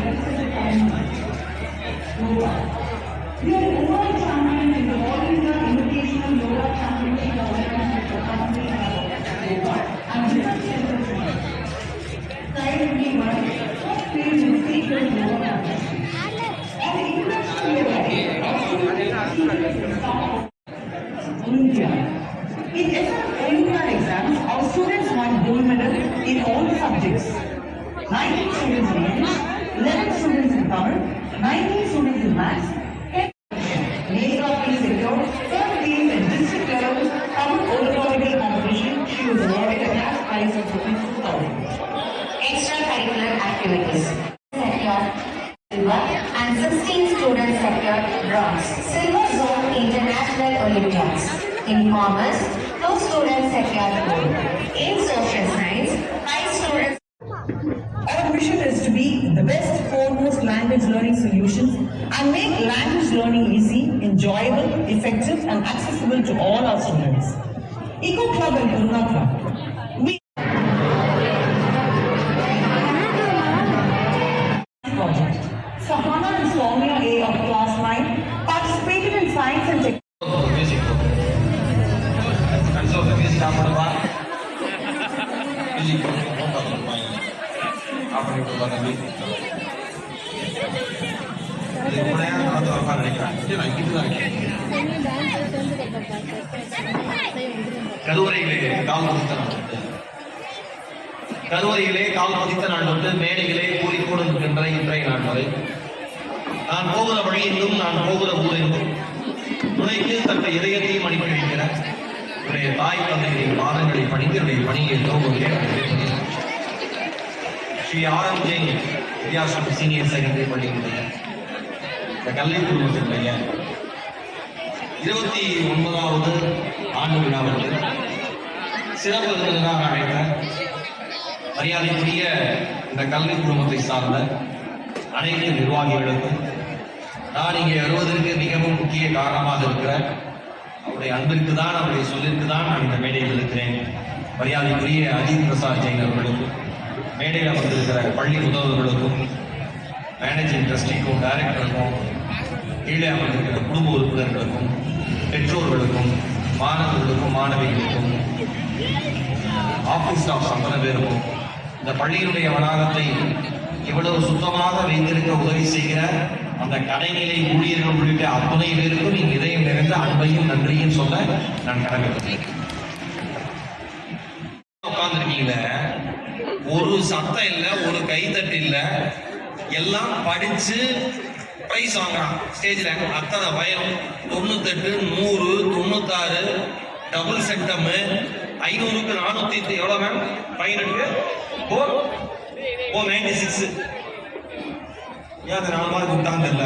We are the world champion in the All India Invitational Yoga Championship organized by the company Yoga. And this is currently one first field in sacred yoga competition. At the international level, our students Olympia. In SF Olympia exams, our students won gold medal in all the subjects. 19 students in English, 11 students in Tamil, 19 students in Maths. Male trophy secured third place at district level Tamil oratory competition. She was awarded a cash prize of ₹2,000. Extracurricular activities secured silver and 16 students secured bronze. Silver Zone International Olympiads. In commerce, 2 students secured gold. In social science, 5 students. Our mission is to be the best foremost language learning solutions and make language learning easy, enjoyable, effective and accessible to all our students. Eco Club and Purna Club. We project. Sahana and Soumya A of class 9 participated in science and technology. Music. And so the music after the bar. Music. After the bar, the music. கருவறையிலே கால் பதித்த நாள் தொட்டு மேடைகளே கூறிக்கொண்டிருக்கின்ற இன்றைய நாள் வரை நான் போகிற வழியிலும் நான் போகிற ஊரிலும் துணைக்கு தன்னுடைய இதயத்தையும் அனுப்பி வைக்கிற என்னுடைய தாய் தந்தைகளின் பாதங்களை பணிந்து என்னுடைய பணியை துவங்குகிறேன். ஸ்ரீ ஆர்.எம். ஜெயின் வித்யாசம் சீனியர் செகண்டரி பள்ளியினுடைய இந்த கல்வி குழுமத்தினுடைய 29வது ஆண்டு விழாவுக்கு சிறப்பு விருந்தினராக அழைத்த மரியாதைக்குரிய இந்த கல்வி குழுமத்தை சார்ந்த அனைத்து நிர்வாகிகளுக்கும் நான் இங்கே வருவதற்கு மிகவும் முக்கிய காரணமாக இருக்கிற அவருடைய அன்பிற்கு தான் அவருடைய சொல்லிற்கு தான் நான் இந்த மேடையில் இருக்கிறேன். மரியாதைக்குரிய அஜித் பிரசாத் ஜெயின் அவர்களுக்கும் மேடையில் வந்திருக்கிற பள்ளி முதல்வர்களுக்கும் மேனேஜிங் ட்ரஸ்டிக்கும் டைரக்டருக்கும் கீழே அமர்ந்திருக்கிற குடும்ப உறுப்பினர்களுக்கும் பெற்றோர்களுக்கும் மாணவர்களுக்கும் மாணவிகளுக்கும் ஆஃபீஸ் ஸ்டாஃப் அத்தனை பேருக்கும் இந்த பள்ளியினுடைய வளாகத்தை இவ்வளவு சுத்தமாக வைத்திருக்க உதவி செய்கிற அந்த கடைநிலை ஊழியர்கள் உள்ளிட்ட அத்தனை பேருக்கும் நீங்க இதயம் நிறைந்த அன்பையும் நன்றியும் சொல்ல நான் கடமைப்பட்டேன். உட்கார்ந்துருக்கீங்களே, ஒரு சத்தம் இல்லை, ஒரு கைத்தட்டு இல்லை, எல்லாம் படிச்சு பிரைஸ் வாங்குறான் ஸ்டேஜ்ல. அத்தனை பயம் 98, 100, 96, டபுள் சென்டம், 500க்கு 400 எவ்வளவு மேம்? 496. ஏன் 4 மார்க் கொடுத்தான்னு தெரியல.